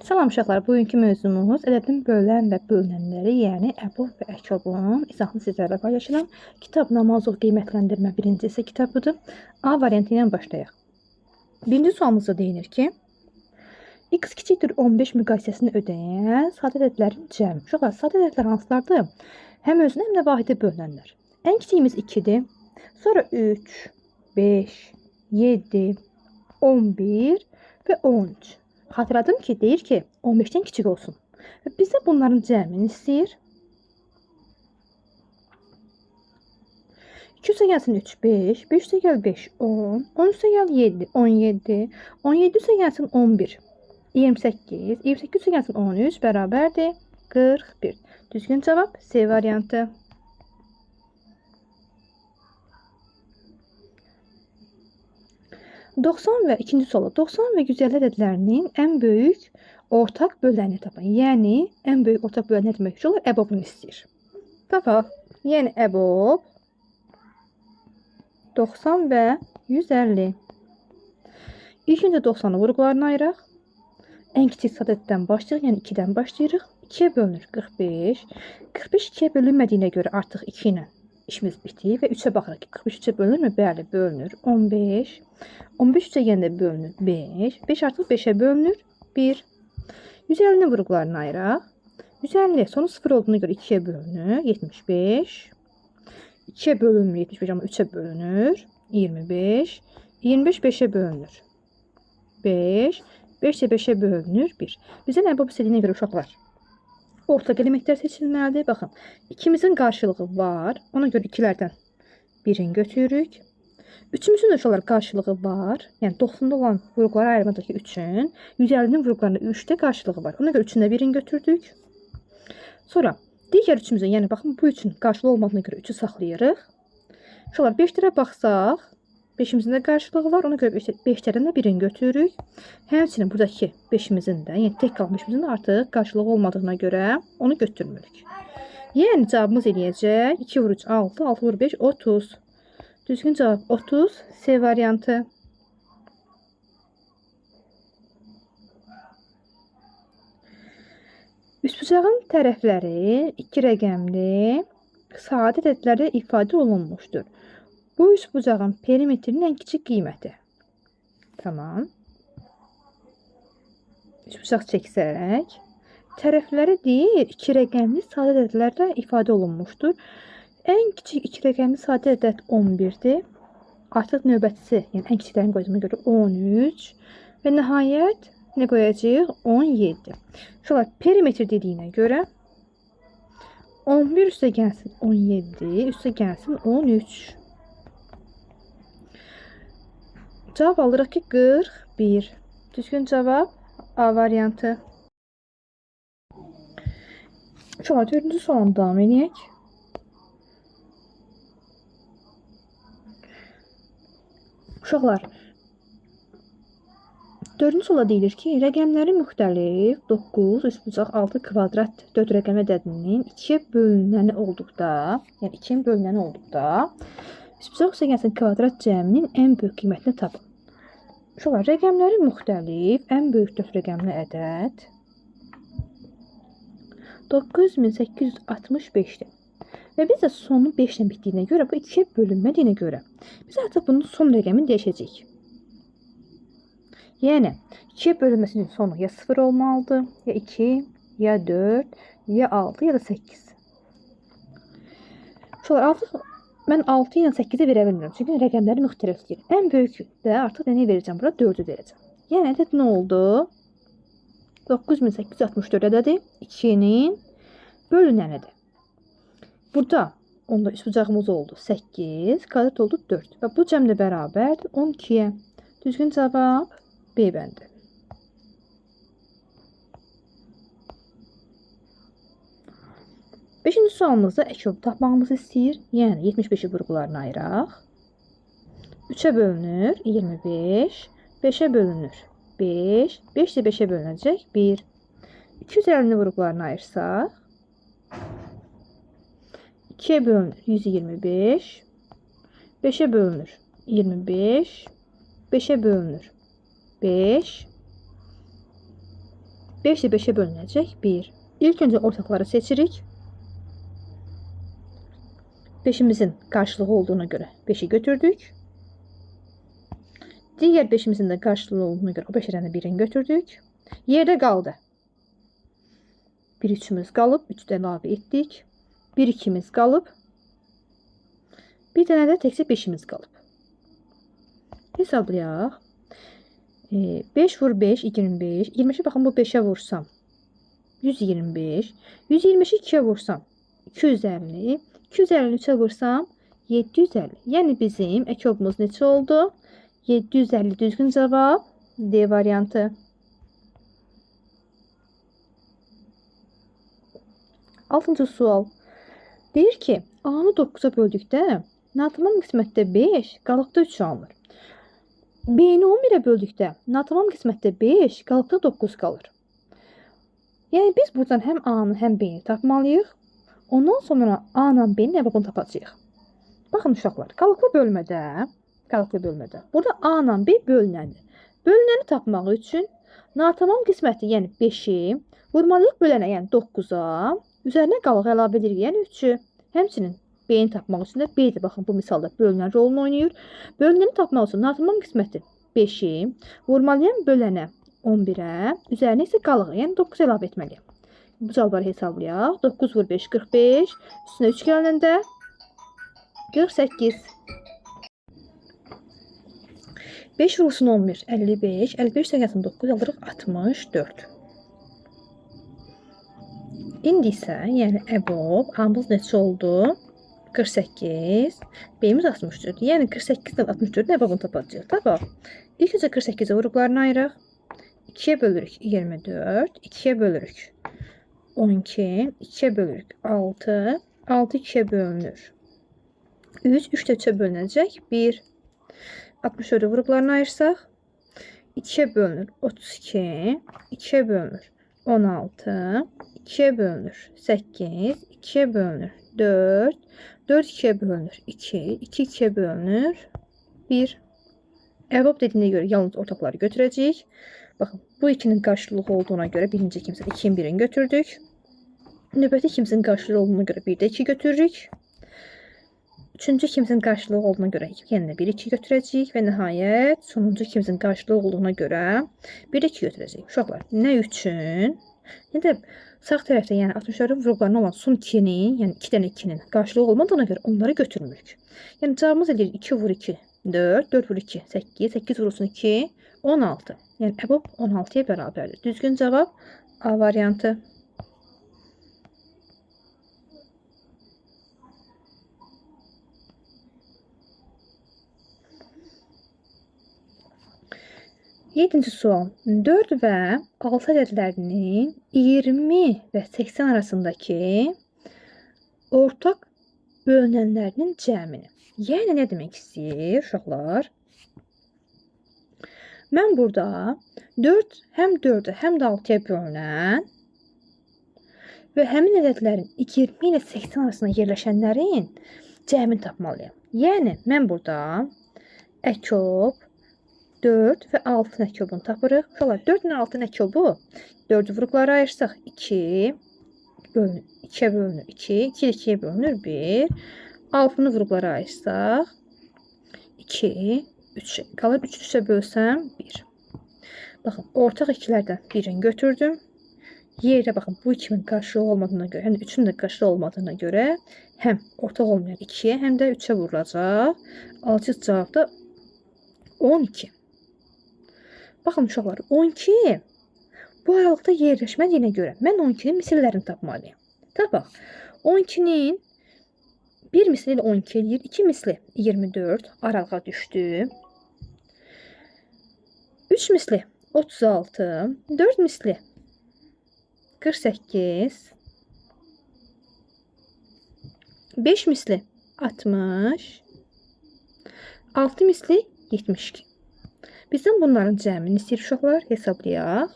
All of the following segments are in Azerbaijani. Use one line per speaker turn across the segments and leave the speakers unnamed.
Salam uşaqlar, bugünkü mövzumuz ədədin bölən və bölünənləri, yəni əbov və əkobun izahını sizlərlə paylaşıram. Kitab Namazov qiymətləndirmə birinci isə kitabıdır. A variantı ilə başlayaq. Birinci sualımızda deyilir ki, x kiçikdir 15 müqayisəsini ödəyən sadə ədədlərin cəmi. Uşaqlar, sadə ədədlər hansılardır? Həm özünə, həm də vahidi bölünənlər. Ən kiçiyimiz 2-dir. Sonra 3, 5, 7, 11 və 13. Xatırladım ki, deyir ki, 15-dən kiçik olsun. Və bizə bunların cəmini istəyir. 2 üstə gəlsin 3, 5, 5 üstə gəl 5, 10, 10 üstə gəl 7, 17, 17 üstə gəlsin 11, 28, 28 üstə gəlsin 13, bərabərdir 41. Düzgün cavab C variantı. Doksan və ikinci sualı. 90 və 150 ədədlərinin ən böyük ortaq böləni tapın. Yəni, ən böyük ortaq böləni nə demək olur? Əbobunu istəyir. Tapaq. Yəni, əbob 90 və 150. İlk öncə 90'ı vurğularına ayıraq. Ən kiçik sadəddən başlayırıq, yəni 2-dən başlayırıq. 2-yə bölünür 45. 45 2-yə bölünmədiyinə görə artıq 2 ilə işimiz bitir və 3'ə baxırıq ki, 45 3'ə bölünür mü? Bəli, bölünür. 15. 15 3'ə gəndə bölünür 5. 5 artıq 5'ə bölünür 1. 150'ni vurğularına ayıraq. 150 sonu 0 olduğuna görə 2'yə bölünür 75. 2'yə bölünmür 75 amma 3'ə bölünür 25. 25 5'ə bölünür 5. 5 də 5'ə bölünür 1. Bizə nə bu istədiyinə görə uşaqlar? Ortaq elementlər seçilməlidir. Baxın, ikimizin qarşılığı var. Ona görə ikilərdən birini götürürük. Üçümüzün də uşaqlar qarşılığı var. Yəni 90'da olan vurğulara ayırmadakı 3'ün 150'nin vurğularında 3'də qarşılığı var. Ona görə 3'ün də birini götürdük. Sonra digər üçümüzün, yəni baxın bu 3'ün qarşılığı olmadığına görə 3'ü saxlayırıq. Uşaqlar 5'lərə baxsaq, 5'imizin də qarşılığı var. Ona görə 5'lərdən də birini götürürük. Həmçinin buradakı 5'imizin də, yəni tək qalmışımızın da artıq qarşılığı olmadığına görə onu götürmürük. Yəni cavabımız eləyəcək 2 vur 3 6, 6 vur 5 30. Düzgün cavab 30 C variantı. Üçbucağın tərəfləri 2 rəqəmli sadə ədədlərlə ifadə olunmuşdur. Bu üçbucağın perimetrinin ən kiçik qiyməti. Tamam. Üçbucaq çəksək. Tərəfləri deyir 2 rəqəmli sadə ədədlərlə ifadə olunmuşdur. Ən kiçik 2 rəqəmli sadə ədəd 11'dir. Artıq növbətisi, yəni ən kiçiklərini qoyduğuna görə 13. Və nəhayət nə qoyacağıq? 17. Şöyle perimetr dediyinə görə 11 üstə gəlsin 17, üstə gəlsin 13. Cavab alırıq ki 41. Düzgün cavab A variantı. Şöyle 4-cü sualını davam edək. Uşaqlar, 4-cü suala deyilir ki, rəqəmləri müxtəlif 9, üçbucaq 6 kvadrat 4 rəqəm ədədinin 2'yə bölünəni olduqda, yəni 2'nin bölünəni olduqda, üçbucaq üstə gəlsin kvadrat cəminin ən böyük qiymətini tapın. Uşaqlar, rəqəmləri müxtəlif, ən böyük 4 rəqəmli ədəd 9865'dir. Və biz də sonu 5 ilə bitdiyinə görə, bu 2'yə bölünmədiyinə görə, biz artıq bunun son rəqəmini dəyişəcəyik. Yəni, 2'yə bölünməsinin sonu ya 0 olmalıdır, ya 2, ya 4, ya 6, ya da 8. Uşaqlar, artıq mən 6 ilə 8'i verə bilmirəm. Çünki rəqəmləri müxtəlifdir. Ən böyük də artıq nə verəcəm? Bura 4'ü verəcəm. Yəni, ədəd nə oldu? 9864 ədədi 2'nin bölünənidir. Burada onda üçbucağımız oldu 8, kvadrat oldu 4. Və bu cəm də bərabərdir 12'yə. Düzgün cavab B bəndi. Beşinci sualımızda əkobu tapmağımızı istəyir. Yəni 75'i vurğularına ayıraq. 3'ə bölünür 25, 5'ə bölünür 5, 5 də 5'ə bölünəcək 1. 250'ni vurğularına ayırsaq 2'ye bölünür 125, 5'e bölünür 25, 5'e bölünür 5, 5 ilə 5-ə bölünəcək 1. İlk öncə ortaqları seçirik. 5'imizin qarşılığı olduğuna görə 5'i götürdük. Digər 5'imizin də qarşılığı olduğuna görə o 5'dən 1'ini götürdük. Yerdə qaldı. 1 3'ümüz qalıb, 3 də əlavə etdik. 1 2'miz qalıb. Bir dənə də təkcə 5'imiz qalıb. Hesablayaq. 5 vur 5 25. 25'e baxın bu 5'e vursam 125. 125'i 2'ye vursam 250. 250'ni 3'e vursam 750. Yəni bizim ekobumuz neçə oldu? 750 düzgün cavab D variantı. Altıncı sual. Deyir ki, A-nı 9'a böldükdə natamam qismətdə 5, qalıqda 3 alınır. B-ni 11'ə böldükdə natamam qismətdə 5, qalıqda 9 qalır. Yəni biz buradan həm A-nı, həm B-ni tapmalıyıq. Ondan sonra A-nı, B-nin əvabını tapacağıq. Baxın uşaqlar, qalıqlı bölmədə burada A-nı, B bölünəndir. Bölünəni tapmaq üçün natamam qisməti, yəni 5'i vurmalıyıq bölənə, yəni 9'a. Üzərinə qalıq əlavə edirik, yəni 3'ü. Həmçinin B-ni tapmaq üçün də B-dir. Baxın, bu misalda bölünən rolunu oynayır. Bölünəni tapmaq üçün natamam qisməti 5'i vurmalıyam bölənə 11'ə. Üzərinə isə qalığı, yəni 9 əlavə etməliyəm. Bu cavabları hesablayaq. 9 vur 5, 45. Üstünə 3 gələndə 48. 5 vurulsun 11, 55. 55 sayəsini 9 alırıq, 64. İndi isə, yəni əbob, A-mız neçə oldu? 48. B-miz 64. Yəni 48 ilə 64-ün əbobunu tapacağıq. Tapaq. İlk öncə 48'ə vurublarını ayıraq. 2'ye bölürük 24. 2'ye bölürük 12. 2'ye bölürük 6. 6 2'ye bölünür 3. 3 də 3'ə bölünəcək 1. 64'ü vurublarını ayırsaq 2'ye bölünür 32. 2'ye bölünür 16. 2'ye bölünür 8. 2'ye bölünür 4. 4 2'ye bölünür 2. 2 2'ye bölünür 1. Əbob dediyinə görə yalnız ortaqları götürəcəyik. Baxın, bu 2'nin qarşılığı olduğuna görə birinci ikimizin 2'nin 1'ini götürdük. Növbəti ikimizin qarşılığı olduğuna görə 1 də 2 götürürük. Üçüncü ikimizin qarşılığı olduğuna görə yenə də 1 2 götürəcəyik və nəhayət sonuncu ikimizin qarşılığı olduğuna görə 1 2 götürəcəyik. Uşaqlar, nə üçün? Nə də sağ tərəfdə, yəni 64'ün vurğularına olan son 2'nin, yəni 2 dənə 2'nin qarşılığı olmadığına görə onları götürmürük. Yəni cavabımız edir 2 vur 2 4, 4 vur 2 8, 8 vurulsun 2 16. Yəni əbob 16'ya bərabərdir. Düzgün cavab A variantı. Yedinci sual. 4 və 6 ədədlərinin 20 və 80 arasındakı ortaq bölünənlərinin cəmini. Yəni nə demək istəyir uşaqlar? Mən burada 4 həm 4'ə, həm də 6'ya bölünən və həmin ədədlərin 20 ilə 80 arasında yerləşənlərin cəmini tapmalıyam. Yəni mən burada əkob 4 və 6 əkobunu tapırıq. Uşaqlar, 4 ilə 6 əkobu 4'ü vurublara ayırsaq 2 bölünür, 2'ye bölünür 2, 2 ilə 2'ye bölünür 1. 6'nı vurublara ayırsaq 2, 3 qalır. 3 3'ə bölsəm 1. Baxın, ortaq ikilərdən birini götürdüm. Yerdə baxın, bu 2'nin qarşılığı olmadığına görə, həm də 3'ün də qarşılığı olmadığına görə həm ortaq olmayan 2'yə, həm də 3'ə vurulacaq. Alçı cavab da 12. Baxın uşaqlar, 12 bu aralıqda yerləşmədiyinə görə mən 12'nin misillərini tapmalıyım. Tapaq. 12'nin bir misli ilə 12 eləyir, 2 misli 24 aralığa düşdü. 3 misli 36, 4 misli 48, 5 misli 60, 6 misli 72. Bizdən bunların cəmini istəyir uşaqlar, hesablayaq.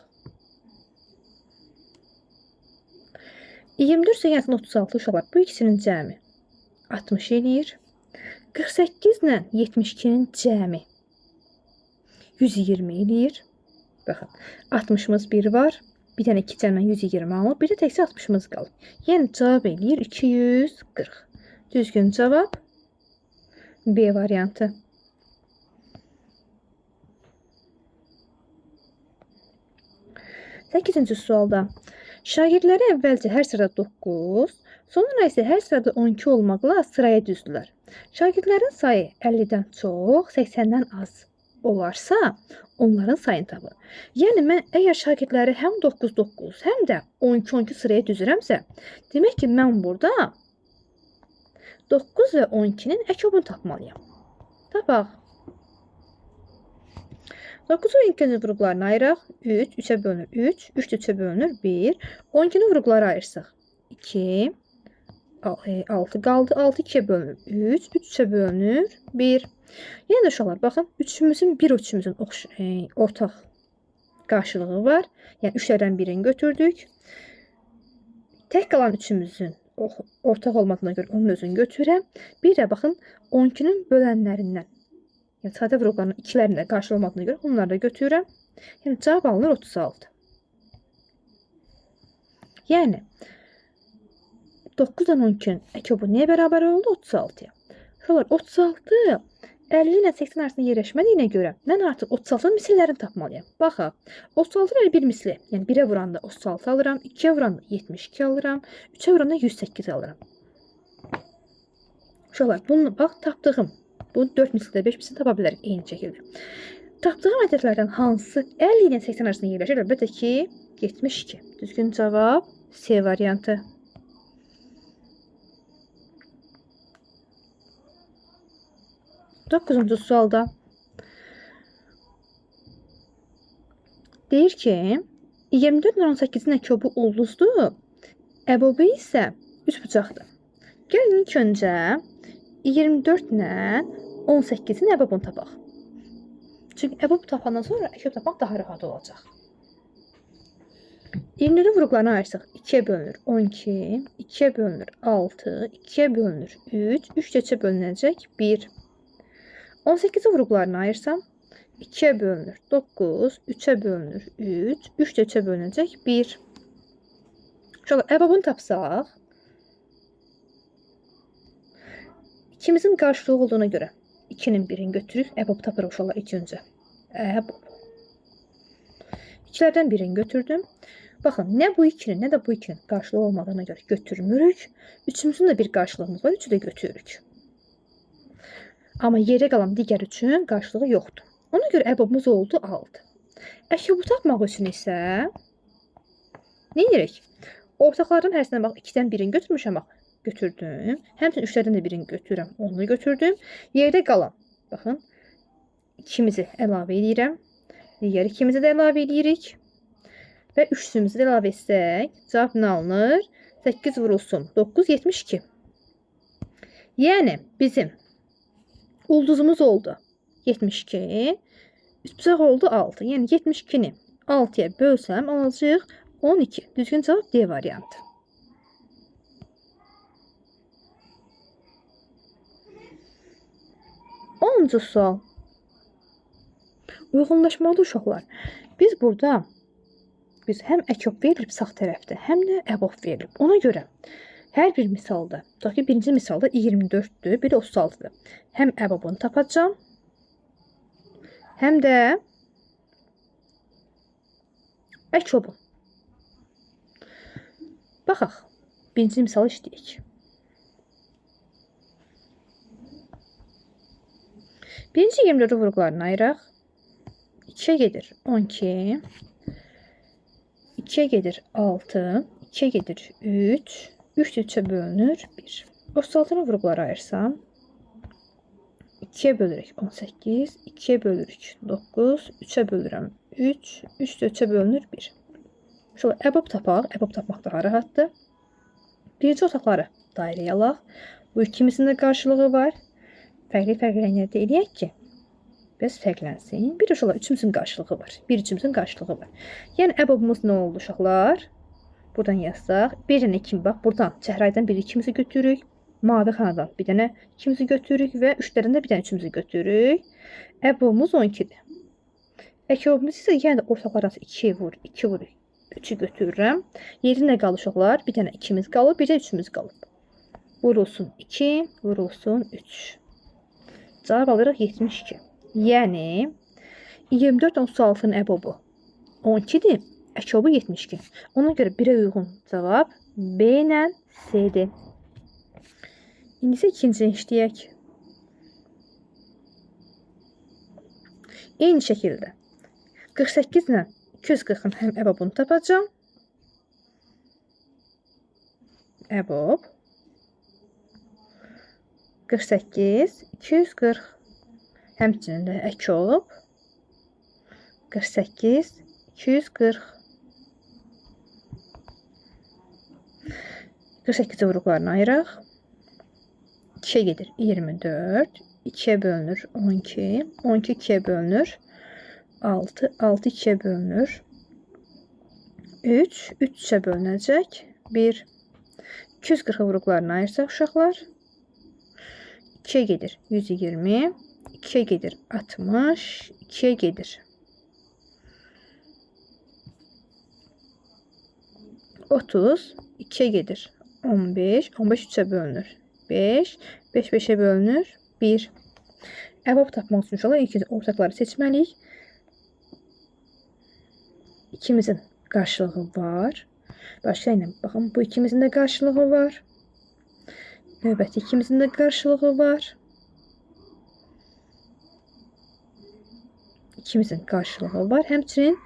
24 sayəsində 36 uşaqlar, bu ikisinin cəmi 60 eləyir. 48 ilə 72'nin cəmi 120 eləyir. Baxın, 60'ımız 1 var, Bir dənə 2 cəlmə 120 alıb, bir də təkcə 60-ımız qalıb. Yəni cavab eləyir 240. Düzgün cavab B variantı. 8-ci sualda şagirdləri əvvəlcə hər sırada 9, sonra isə hər sırada 12 olmaqla sıraya düzdülər. Şagirdlərin sayı 50-dən çox, 80-dən az olarsa, onların sayını tapın. Yəni mən əgər şagirdləri həm 9-9, həm də 12-12 sıraya düzürəmsə, demək ki, mən burada 9 və 12-nin əkobunu tapmalıyam. Tapaq. 9-u ikinci vurğularına ayıraq. 3, 3-ə bölünür 3, 3 3-ə bölünür 1. 12-ni vurğulara ayırsaq 2, 6 qaldı. 6 2-yə bölünür 3, 3 3-ə bölünür 1. Yəni də uşaqlar, baxın, üçümüzün, bir üçümüzün ortaq qarşılığı var. Yəni 3-lərdən birini götürdük. Tək qalan üçümüzün ortaq olmadığına görə onun özünü götürürəm. Bir də baxın, 12-nin bölənlərindən, yəni sadə vurğuların ikilərində qarşı olmadığına görə onları da götürürəm. Yəni cavab alınır 36. Yəni 9-dan 12-nin əkobu nəyə bərabər oldu? 36-ya. Şuralar 36 50 ilə 80 arasında yerləşmədiyinə görə mən artıq 36-nın misillərini tapmalıyam. Baxaq, 36 ilə bir misli, yəni 1-ə vuranda 36 alıram, 2-yə vuranda 72 alıram, 3-ə vuranda 108 alıram. Şuralar, bunu bax, tapdığım, bu 4 misildə 5 misil tapa bilərik eyni şəkildə. Tapdığım ədədlərdən hansı 50 ilə 80 arasında yerləşir? Əlbəttə ki, 72. Düzgün cavab C variantı. 9-cu sualda deyir ki, 24-18-in əkobu ulduzdur, əbobu isə üçbucaqdır. Gəlin ilk öncə 24 ilə 18-in əbobunu tapaq. Çünki əbob tapandan sonra əkob tapmaq daha rahat olacaq. 20-nin vurğularına ayırsaq 2-yə bölünür 12, 2-yə bölünür 6, 2-yə bölünür 3, 3 3-ə bölünəcək 1. 18-i vurğularına ayırsam 2-yə bölünür 9, 3-ə bölünür 3, 3 3-ə bölünəcək 1. Şöyle əbobunu tapsaq, ikimizin qarşılığı olduğuna görə 2-nin birini götürürük, əbob tapırıq uşaqlar ilk öncə. Əbob. 2-lərdən birini götürdüm. Baxın, nə bu 2-nin, nə də bu 2-nin qarşılığı olmadığına görə götürmürük. Üçümüzün də bir qarşılığımız var, üçü də götürürük. Amma yerə qalan digər üçün qarşılığı yoxdur. Ona görə əbobumuz oldu 6. Əkobu tapmaq üçün isə nə edirik? Ortaqlardan hərəsindən bax 2-dən birini götürmüşəm, bax götürdüm. Həmçinin 3-lərdən də birini götürürəm, onu götürdüm. Yerdə qalan, baxın, 2-mizi əlavə edirəm. Digər 2-mizi də əlavə edirik. Və 3-sümüzü də əlavə etsək, cavab nə alınır? 8 vurulsun 9, 72. Yəni bizim ulduzumuz oldu 72, üçbucaq oldu 6. Yəni 72-ni 6-ya bölsəm alacağıq 12. Düzgün cavab D variantı. Onuncu sual. Uyğunlaşmalı uşaqlar. Biz burada həm əkob verilib sağ tərəfdə, həm də əbob verilib. Ona görə hər bir misalda, tutaq ki, birinci misalda 24-dür, bir də 36-dır. Həm əbobunu tapacağam, həm də əkobun. Baxaq, birinci misalı işləyək. Birinci 24-ü vurğularına ayıraq. 2-yə gedir 12, 2-yə gedir 6, 2-yə gedir 3, 3 3-ə bölünür 1. 36-nı vurğulara ayırsam 2-yə bölürük 18, 2-yə bölürük 9, 3-ə bölürəm 3, 3 3-ə bölünür 1. Şöyle əbob tapaq, əbob tapmaq daha rahatdır. Birinci otaqları dairəyə alaq. Bu ikimizin də qarşılığı var. Fərqli rənglərdə eləyək ki, bəs fərqlənsin. Bir uşaqlar üçümüzün qarşılığı var. Bir üçümüzün qarşılığı var. Yəni əbobumuz nə oldu uşaqlar? Buradan yazsaq. Bir dənə kimi bax. Buradan çəhraydan bir ikimizi götürürük. Mavi xanadan bir dənə ikimizi götürürük və üçlərdən də bir dənə üçümüzü götürürük. Əbobumuz 12-dir. Əkobumuz isə yenə də ortaqlardan 2 vur, 2 vur. 3'ü götürürəm. Yerinə qalır uşaqlar. Bir dənə 2'miz qalıb, bir də 3'ümüz qalıb. Vurulsun 2, vurulsun 3. Cavab alırıq 72. Yəni 24 onsuz 6'nın əbobu 12'dir. Əkobu 72. Ona görə 1'ə uyğun cavab B ilə C-dir. İndi isə ikincini işləyək. Eyni şəkildə 48 ilə 240'ın həm əbobunu tapacağım. Əbob 48, 240. Həmçinin də əkob 48, 240. 48'i vuruqlarına ayıraq. 2'ye gedir 24. 2'ye bölünür 12. 12 2'ye bölünür 6. 6 2'ye bölünür 3. 3 3'e bölünəcək 1. 240'ı vuruqlarına ayırsaq uşaqlar. 2'ye gedir 120. 2'ye gedir 60. 2'ye gedir 30. 2'ye gedir 15. 15 3'e bölünür 5. 5 5'e bölünür 1. Əbob tapmaq üçün inşallah ilk ortaqları seçməliyik. İkimizin qarşılığı var. Başqa ilə baxın, bu ikimizin də qarşılığı var. Növbəti ikimizin də qarşılığı var. İkimizin qarşılığı var. Həmçinin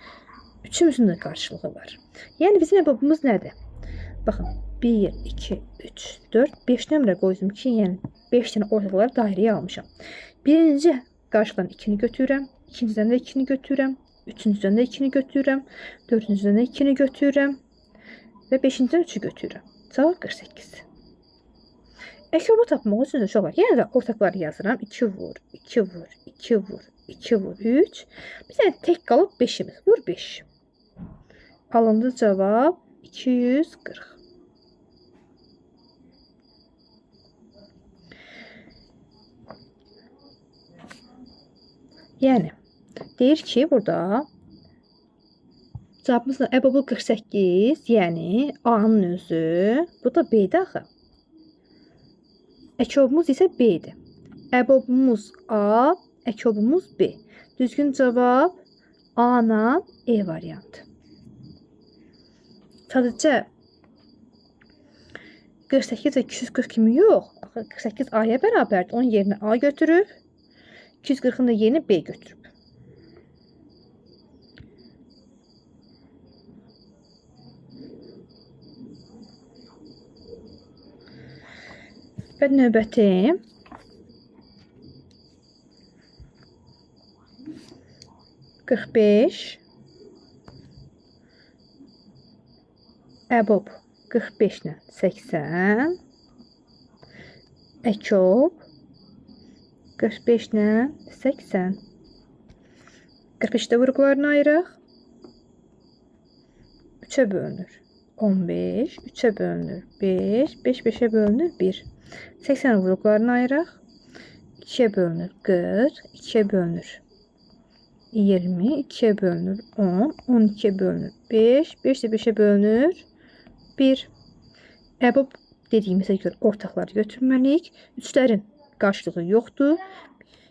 üçümüzün də qarşılığı var. Yəni bizim əbobumuz nədir? Baxın, 1, 2, 3, 4, 5 nömrə qoydum ki, yəni 5 dənə ortaqları dairəyə almışam. Birinci qarşıdan 2'ni götürürəm, ikinciden də 2'ni götürürəm, üçüncüdən də 2'ni götürürəm, dördüncüdən də 2'ni götürürəm və 5-cidən 3'ü götürürəm. Cavab 48. Əkobu tapmaq üçün uşaqlar, yenə də ortaqları yazıram. 2 vur, 2 vur, 2 vur, 2 vur, 3. Bir dənə tək qalıb 5'imiz. Vur 5. Alındı cavab 240. Yəni deyir ki, burada cavabımızın əbobu 48, yəni A-nın özü, bu da B-dir axı. Əkobumuz isə B-dir. Əbobumuz A, əkobumuz B. Düzgün cavab A-la E variantı. Sadəcə 48 və 240 kimi yox. 48 A-ya bərabərdir. Onun yerinə A götürüb, 240'ın da yerini B götürüb. Və növbəti 45 əbob 45 ilə 80 əkob 45 ilə 80. 45'də vuruqlarını ayıraq. 3'e bölünür 15. 3'e bölünür 5. 5 5'e bölünür 1. 80 vuruqlarını ayıraq. 2'ye bölünür 40. 2'ye bölünür 20. 2'ye bölünür 10. 12'ye bölünür 5. 5 de 5'e bölünür 1. Əbob dediyimizə görə ortaqları götürməliyik. 3'lərin qarşılığı yoxdur.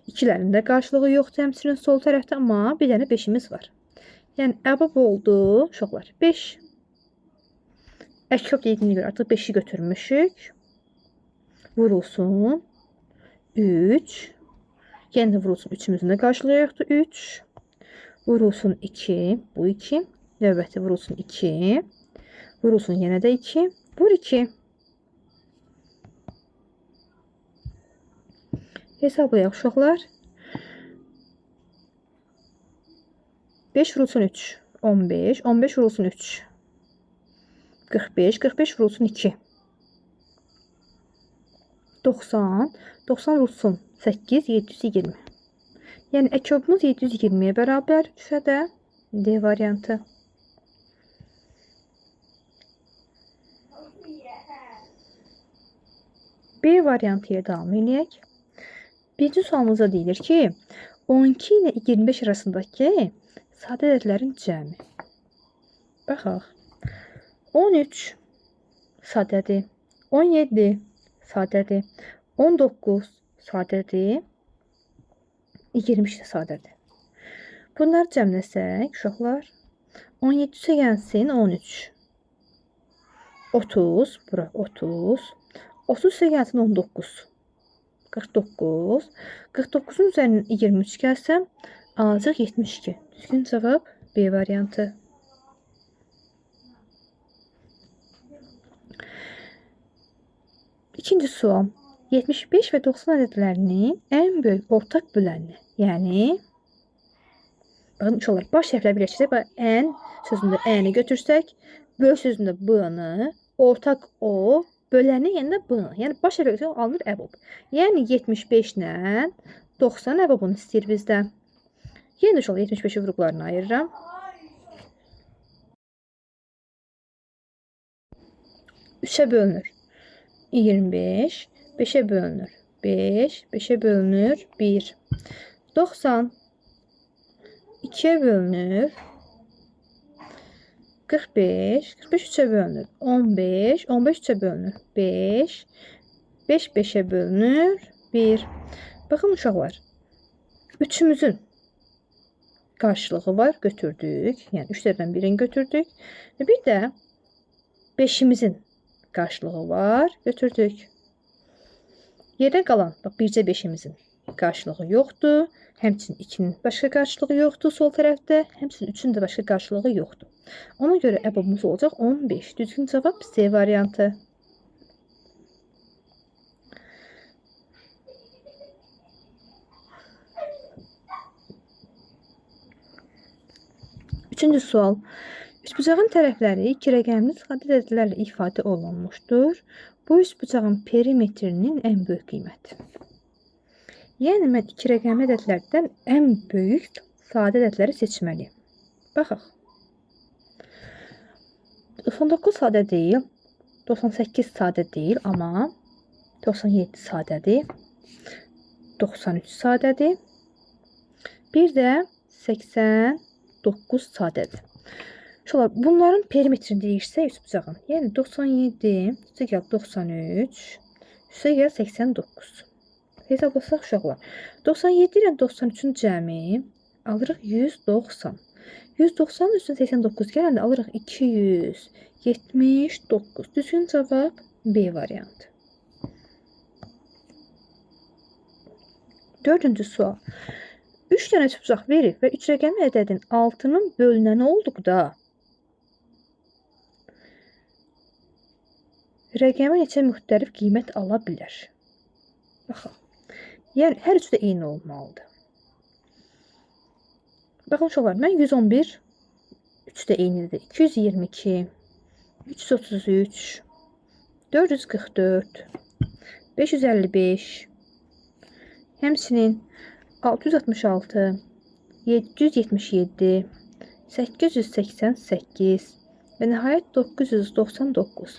2'lərin də qarşılığı yoxdur. Həmçinin sol tərəfdə, amma bir dənə 5'imiz var. Yəni əbob oldu uşaqlar 5. Əkob dediyinə görə artıq 5'i götürmüşük. Vurulsun 3. Yenə də vurulsun 3'ümüzün də qarşılığı yoxdur 3. Vurulsun 2. Bu 2. Növbəti vurulsun 2. Vurulsun yenə də 2. Vur 2. Hesablayaq uşaqlar. 5 vurulsun 3. 15. 15 vurulsun 3. 45. 45 vurulsun 2. 90. 90 vurulsun 8. 720. Yəni əkobumuz 720'ye bərabər düşə də D variantı. B variantı ilə davam edək. Birinci sualımızda deyilir ki, 12 ilə 25 arasındakı sadə ədədlərin cəmi. Baxaq. 13 sadədir. 17 sadədir. 19 sadədir. 22 də sadədir. Bunları cəmləsək, uşaqlar, 17 üstə gəlsin 13. 30, bura 30. 30 üstə gəlsin 19. 49. 49-un üzərindən 23 gəlsəm, alacaq 72. Düzgün cavab B variantı. İkinci sual. 75 və 90 ədədlərinin ən böyük ortaq böləni, yəni baxın uşaqlar, baş hərfləri birləşdirsək, ən sözündə əni götürsək, böyük sözündə b-ni, ortaq o, böləni yəni də b-ni. Yəni baş hərfləri alınır əbob. Yəni 75 ilə 90 əbobunu istəyir bizdən. Yenə də uşaqlar 75-i vurğularını ayırıram. 3-ə bölünür 25, 5-ə bölünür 5, 5-ə bölünür 1. 90 2'ye bölünür 45, 45 3'e bölünür 15, 15 3'e bölünür 5, 5 5'e bölünür 1. Bakın uşaqlar, üçümüzün karşılığı var, götürdük. Yani 3'lerden birini götürdük. Bir də 5'imizin karşılığı var, götürdük. Yerdə qalan, bak bircə 5'imizin karşılığı yoxdur. Həmçinin 2'nin başqa qarşılığı yoxdur sol tərəfdə. Həmçinin 3'ün də başqa qarşılığı yoxdur. Ona görə əbobumuz olacaq 15. Düzgün cavab C variantı. Üçüncü sual. Üçbucağın tərəfləri iki rəqəmli sadə ədədlərlə ifadə olunmuşdur. Bu üçbucağın perimetrinin ən böyük qiyməti. Yəni mən iki rəqəmli ədədlərdən ən böyük sadə ədədləri seçməliyim. Baxaq. 99 sadə deyil, 98 sadə deyil, amma 97 sadədir, 93 sadədir, bir də 89 sadədir. Şöyle bunların perimetrini değişsək üçbucağın, yəni 97, üstə gəl 93, üstə gəl 89. Hesablasaq uşaqlar. 97 ilə 93-ün cəmi alırıq 190. 190 üstün 89 gələndə alırıq 279. Düzgün cavab B variantı. Dördüncü sual. 3 dənə üçbucaq verir və 3 rəqəmli ədədin 6'nın bölünəni olduqda rəqəmə neçə müxtəlif qiymət ala bilər? Baxın. Yəni hər üçü də eyni olmalıdır. Baxın uşaqlar, mən 111 3 də eynidir. 222, 333, 444, 555, həmçinin 666, 777, 888 və nəhayət 999.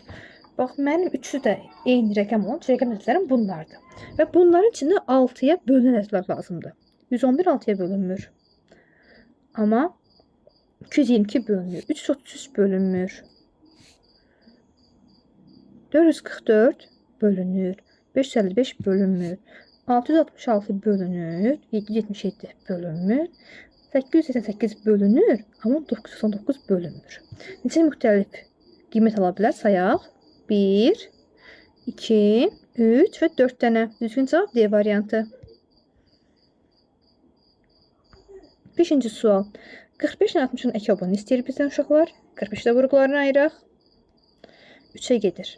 Bax, mənim üçü də eyni rəqəm olan rəqəm ədədlərim bunlardır. Və bunların içində 6'ya bölünən ədədlər lazımdır. 111 6'ya bölünmür. Amma 222 bölünür. 333 bölünmür. 444 bölünür. 555 bölünmür. 666 bölünür. 777 bölünmür. 888 bölünür. Amma 999 bölünmür. Neçə müxtəlif qiymət ala bilər sayaq? 1, 2, 3 və 4 dənə. Düzgün cavab D variantı. 5-ci sual. 45 ilə 60'ın əkobunu istəyir bizdən uşaqlar. 45-də vurğularını ayıraq. 3'ə gedir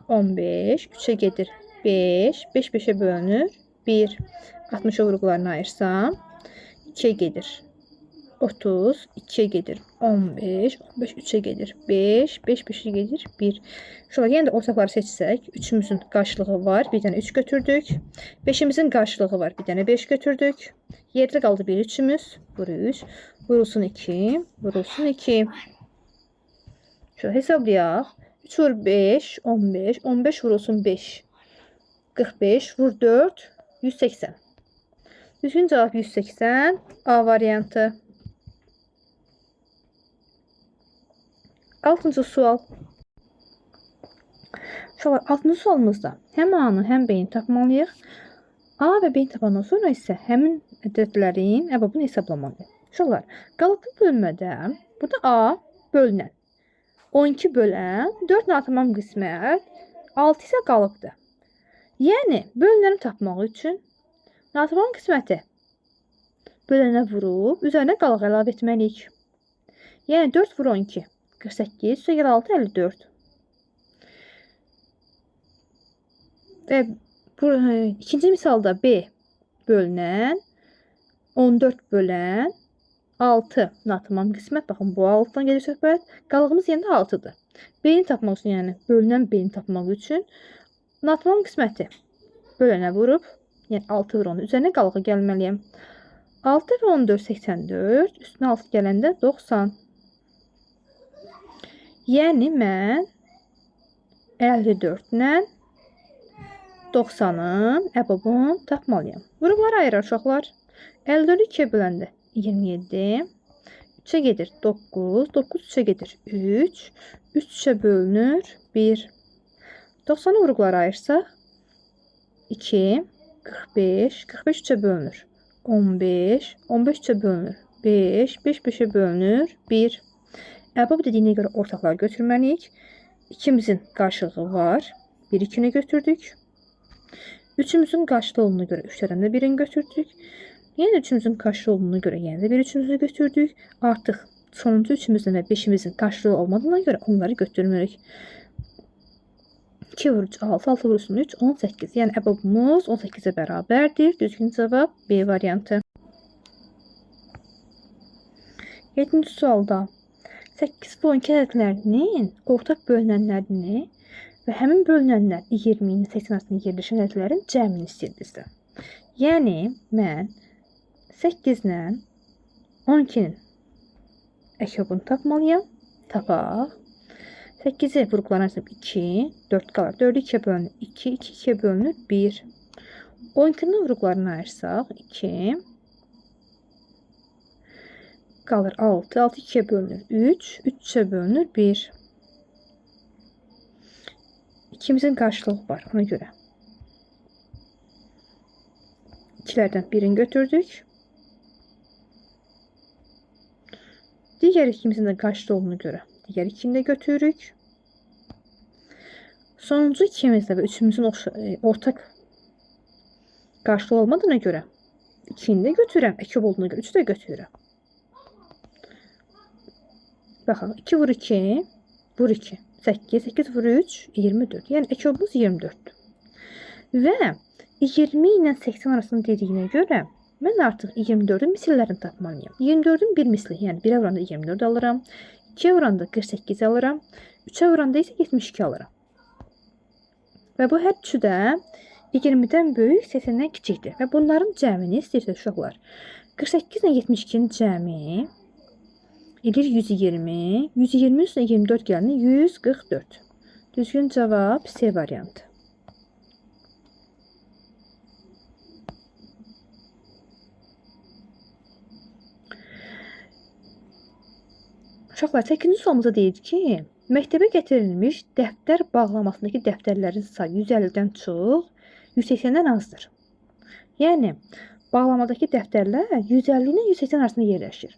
15, 3'ə gedir 5, 5 5'ə bölünür 1. 60'a vurğularını ayırsam 2'ə gedir 30, 2'ye gedir 15, 15 3'e gedir 5, 5 5'e gedir 1. Şöyle yine de ortakları seçsək, 3'ümüzün qarşılığı var, bir dənə 3 götürdük. 5'imizin qarşılığı var, bir dənə 5 götürdük. Yerdə qaldı bir 3'ümüz, vur 3, vurulsun 2, vurulsun 2. Şöyle hesablayaq. 3 vur 5, 15, 15 vurulsun 5, 45, vur 4, 180. Düzgün cevap 180, A variantı. 6-cı sual. Uşaqlar, 6-cı sualımızda həm A-nı, həm B-ni tapmalıyıq. A və B-ni tapandan sonra isə həmin ədədlərin əbabını hesablamalıyıq. Uşaqlar, qalıqlı bölmədə burada A bölünən 12 bölən 4 natamam qismət 6 isə qalıqdır. Yəni, bölünəni tapmaq üçün natamam qisməti bölənə vurub, üzərinə qalıq əlavə etməliyik. Yəni, 4 vur 12, 48, üstə gəl 6, 54. Və ikinci misalda B bölünən 14 bölən 6 natamam qismət. Baxın, bu 6-dan gedir söhbət. Qalığımız yenə də 6-dır. B-ni tapmaq üçün, yəni bölünən B-ni tapmaq üçün natamam qisməti bölənə vurub, yəni 6 vur 10, üzərinə qalığı gəlməliyəm. 6 və 14, 84, üstünə 6 gələndə 90. Yəni, mən 54-lə 90-ın əbabını tapmalıyam. Vurubları ayırır uşaqlar. 54-ü 2-yə böləndə 27, 3-ə gedir 9, 9 3-ə gedir 3, 3 3-ə bölünür 1. 90-ı vuruqları ayırsaq 2, 45, 45 3-ə bölünür 15, 15 3-ə bölünür 5, 5 5-ə bölünür 1. Əbab dediyinə görə ortaqları götürməliyik. İkimizin qarşılığı var. 1-2-ni götürdük. Üçümüzün qarşılığı olduğuna görə 3-lərdən də 1-ini götürdük. Yəni, üçümüzün qarşılığı olduğuna görə yəni də 1-3-ümüzü götürdük. Artıq sonuncu üçümüzün və 5-imizin qarşılığı olmadığına görə onları götürmürük. 2 vur 3, 6, 6 vursun 3, 18. Yəni, əbabımız 18-ə bərabərdir. Düzgün cavab B variantı. 7-ci sualda 8 və 12 ədədlərinin ortaq bölünənlərini və həmin bölünənlər 20-nin 80 arasında yerləşən ədədlərin cəmini istəyir bizdə. Yəni, mən 8-lə 12-nin əkobunu tapmalıyam. Tapaq. 8-i vuruqların arasında 2, 4 qalır. 4-ü 2-yə bölünür 2, 2 2-yə bölünür 1. 12-nin vuruqlarını ayırsaq 2, qalır 6, 6 2-yə bölünür 3, 3 3-ə bölünür 1. İkimizin qarşılığı var ona görə. 2-lərdən birini götürdük. Digər ikimizin də qarşılığı olduğuna görə digər ikini də götürürük. Sonuncu ikimizdə və üçümüzün ortaq qarşılığı olmadığına görə 2-ni də götürürəm. Əkob olduğuna görə 3-ü də götürürəm. Baxaq, 2 vur 2, vur 2. 8, 8 vur 3, 24. Yəni, əkobumuz 24-dür. Və 20 ilə 80 arasında dediyinə görə mən artıq 24-ün misillərini tapmalıyam. 24-ün bir misli, yəni 1-ə vuranda 24 alıram. 2-yə vuranda 48 alıram. 3-ə vuranda isə 72 alıram. Və bu hər üçü də 20-dən böyük, 80-dən kiçikdir. Və bunların cəmini istəyirsiniz uşaqlar. 48 ilə 72-nin cəmi edir 120. 120 üstünə 24 gəlini 144. Düzgün cavab C variantı. Uşaqlar, 8-ci sualımızda deyir ki, məktəbə gətirilmiş dəftər bağlamasındakı dəftərlərin sayı 150-dən çox, 180-dən azdır. Yəni, bağlamadakı dəftərlər 150 ilə 180 arasında yerləşir.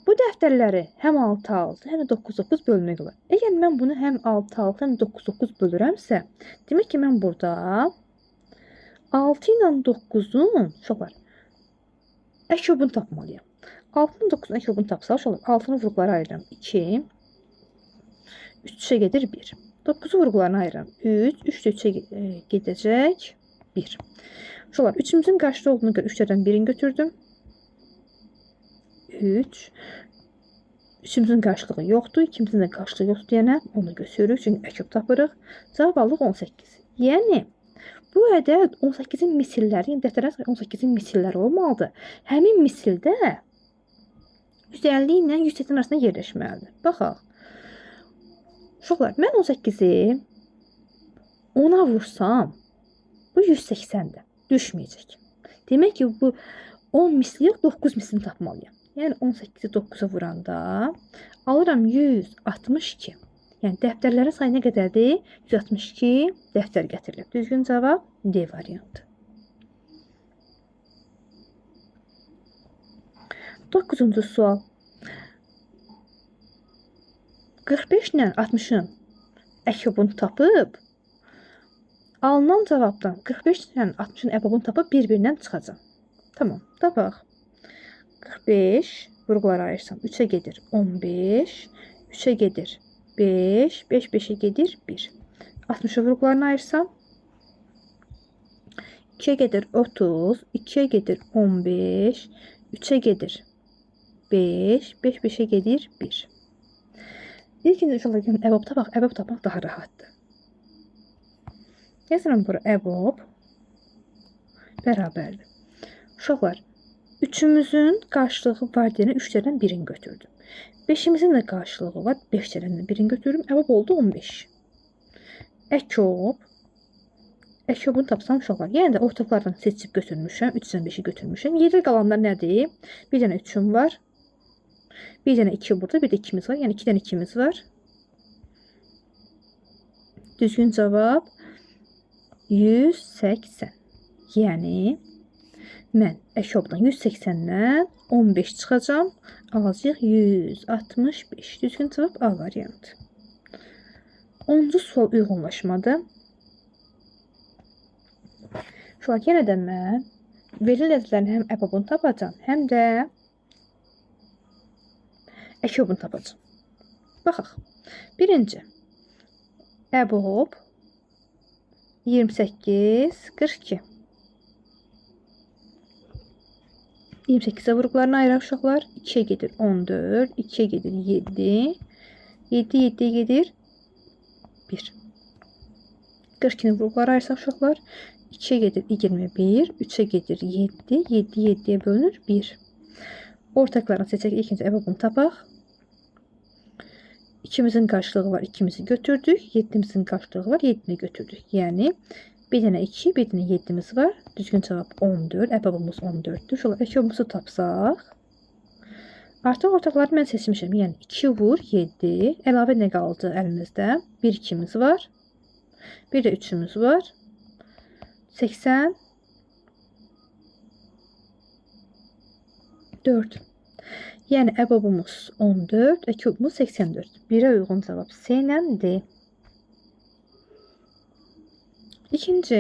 Bu dəftərləri həm 6-6, həm də 9-9 bölmək olar. Əgər mən bunu həm 6-6, həm də 9-9 bölürəmsə, demək ki, mən burada 6 ilə 9-un, uşaqlar, əkobunu tapmalıyam. 6-nın 9-un əkobunu tapsaq, uşaqlar, 6-nın vuruqları ayırıram 2, 3-ə gedir 1. 9-u vuruqlarını ayırıram 3, 3 3-ə gedəcək 1. Uşaqlar, 3-ümüzün qarşıda olduğuna görə 3-lərdən birini götürdüm. 3. 3-ümüzün qarşılığı yoxdur. 2-imizin də qarşılığı yoxdur deyənə onu götürürük. Çünki əkob tapırıq. Cavab alıq 18. Yəni, bu ədəd 18-in misilləri, yəni dəftərən 18-in misilləri olmalıdır. Həmin misildə 150 ilə 180 arasında yerləşməlidir. Baxaq. Uşaqlar, mən 18-i 10-a vursam, bu 180-dir. Düşməyəcək. Demək ki, bu 10 misli yox, 9 mislini tapmalıyam. Yəni 18-i 9-a vuranda alıram 162. Yəni dəftərlərin sayı nə qədərdir? 162 dəftər gətirilib. Düzgün cavab D variantı. 9-cu sual. 45 ilə 60-ın əkobunu tapıb, alınan cavabdan 45 ilə 60-ın əkobunu tapıb bir-birindən çıxacaq. Tamam, tapaq. 45 vurğulara ayırsam 3-ə gedir 15, 3-ə gedir 5, 5 5-ə gedir 1. 60-a vurğularını ayırsam 2-ə gedir 30, 2-ə gedir 15, 3-ə gedir 5, 5 5-ə gedir 1. İlkinci uşaqlar gəlin əbob tapaq. Əbob tapmaq daha rahatdır. Yazıram bura əbob bərabərdir. Uşaqlar, 3-ümüzün qarşılığı var deyənə 3-lərdən birini götürdüm. 5-imizin də qarşılığı var. 5-lərdən birini götürdüm. Əbob oldu 15. Əkob. Əkobunu tapsam uşaqlar. Yəni də ortaqlardan seçib götürmüşəm. 3-dən 5-i götürmüşəm. Yerdə qalanlar nədir? Bir dənə 3-üm var. Bir dənə 2 burada, bir də 2-miz var. Yəni 2 dənə 2-miz var. Düzgün cavab 180. Yəni mən əkobdan 180-dən 15 çıxacam. Alacaq 165. Düzgün cavab A variantı. 10-cu sual uyğunlaşmadı. Şu an yenə də mən verilən ədədlərin həm əbobunu tapacam, həm də əkobunu tapacam. Baxaq. Birinci. Əbob 28, 42. 28-ə vurğularını ayıraq uşaqlar. 2-yə gedir 14, 2-yə gedir 7, 7, 7-yə gedir 1. 42-ni vurğuları ayırsaq uşaqlar. 2-yə gedir 21, 3-ə gedir 7, 7, 7-yə bölünür 1. Ortaqlarını seçək, ikinci əbobunu tapaq. 2-mizin qarşılığı var, 2-mizi götürdük. 7-mizin qarşılığı var, 7-ni götürdük. Yəni, bir dənə 2, bir dənə 7-miz var. Düzgün cavab 14. Əbobumuz 14-dür. Şöyle əkobumuzu tapsaq. Artıq ortaqları mən seçmişəm. Yəni, 2 vur 7. Əlavə nə qaldı əlimizdə? 1 2-miz var. Bir də 3-ümüz var. 84. Yəni, əbobumuz 14, əkobumuz 84. 1-ə uyğun cavab C ilə D. İkinci.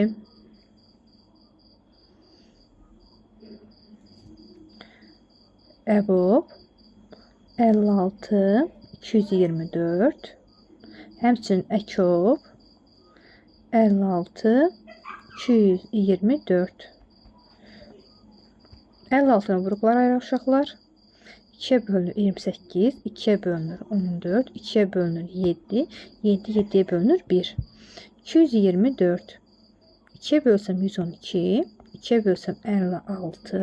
Əbob 56, 224. Həmçinin əkob 56, 224. 56-nı vurğular ayıraq uşaqlar. 2-yə bölünür 28, 2-yə bölünür 14, 2-yə bölünür 7, 7, 7-yə bölünür 1. 224. 2-yə bölsəm 112, 2-yə bölsəm 56,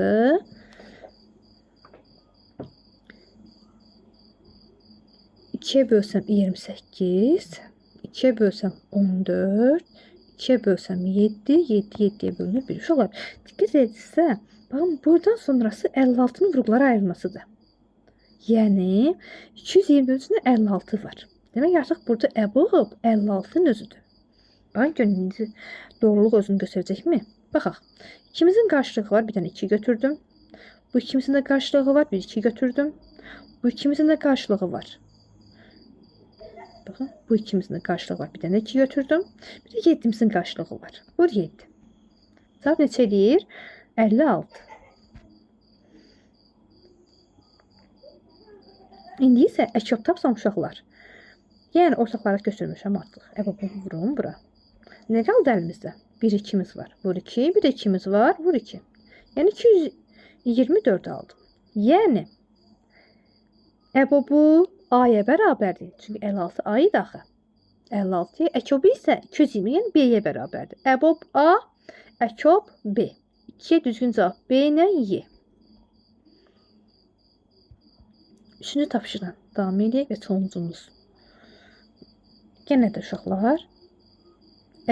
2-yə bölsəm 28, 2-yə bölsəm 14, 2-yə bölsəm 7, 7, 7-yə bölünür 1. Uşaqlar, diqqət edirsə, baxın, buradan sonrası 56-nın vurğulara ayrılmasıdır. Yəni, 223-də 56 var. Demək, artıq burada əbob 56-nın özüdür. Baxın, görün, doğruluq özünü göstərəcəkmi? Baxaq. İkimizin qarşılığı var, bir dənə 2 götürdüm. Bu ikimizin də qarşılığı var, bir 2 götürdüm. Bu ikimizin də qarşılığı var. Baxın, bu ikimizin də qarşılığı var, bir dənə 2 götürdüm. Bir də 7-imizin qarşılığı var. Vur 7. Cavab neçə eləyir? 56. İndi isə əkob tapsam uşaqlar. Yəni, ortaqları götürmüşəm artıq. Əbobumu vurum bura. Nə qaldı əlimizdə? 1 2-miz var. Vur 2. Bir də 2-miz var. Vur 2. Yəni, 224 aldım. Yəni, əbobu A-ya bərabərdir. Çünki 56 A idi axı. 56. Əkobu isə 220, yəni B-yə bərabərdir. Əbob A, əkob B. 2-yə düzgün cavab B ilə Y. Üçüncü tapşırıqdan davam edək və sonuncumuz. Yenə də uşaqlar.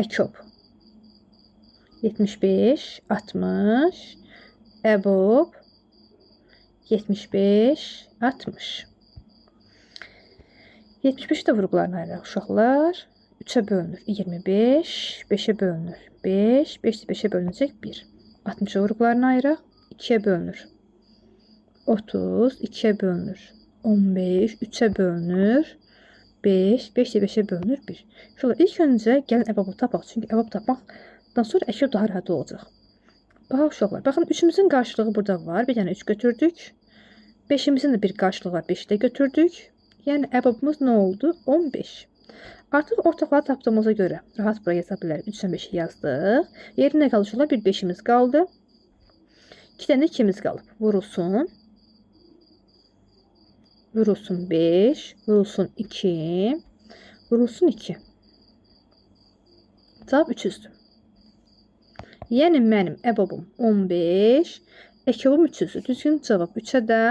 Əkob 75, 60, əbob 75, 60. 75 də vurğularına ayıraq uşaqlar. 3-ə bölünür 25, 5-ə bölünür 5, 5 də 5-ə bölünəcək 1. 60-a vurğularına ayıraq. 2-yə bölünür 30, 2-yə bölünür 15, 3-ə bölünür 5, 5 də 5-ə bölünür 1. Şöyle ilk öncə gəlin əbabu tapaq. Çünki əbabu tapmaqdan sonra əşya daha rahat olacaq. Bax uşaqlar, baxın 3-ümüzün qarşılığı burada var. Bir dənə 3 götürdük. 5-imizin də bir qarşılığı var. 5-i də götürdük. Yəni əbabımız nə oldu? 15. Artıq ortaqları tapdığımıza görə rahat bura yaza bilərik. 3-dən 5-i yazdıq. Yerinə qalır uşaqlar bir 5-imiz qaldı. 2 dənə 2-imiz qalıb. Vurulsun. Vurulsun 5. Vurulsun 2. Vurulsun 2. Cavab 300'dür. Yəni mənim əbabım 15. Əkobum 300'dür. Düzgün cavab 3'ə də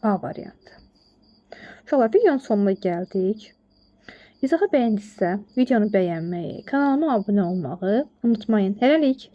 A variantı. Uşaqlar, videonun sonuna gəldik. İzahı bəyəndinizsə, videonu bəyənməyi, kanalıma abunə olmağı unutmayın. Hələlik.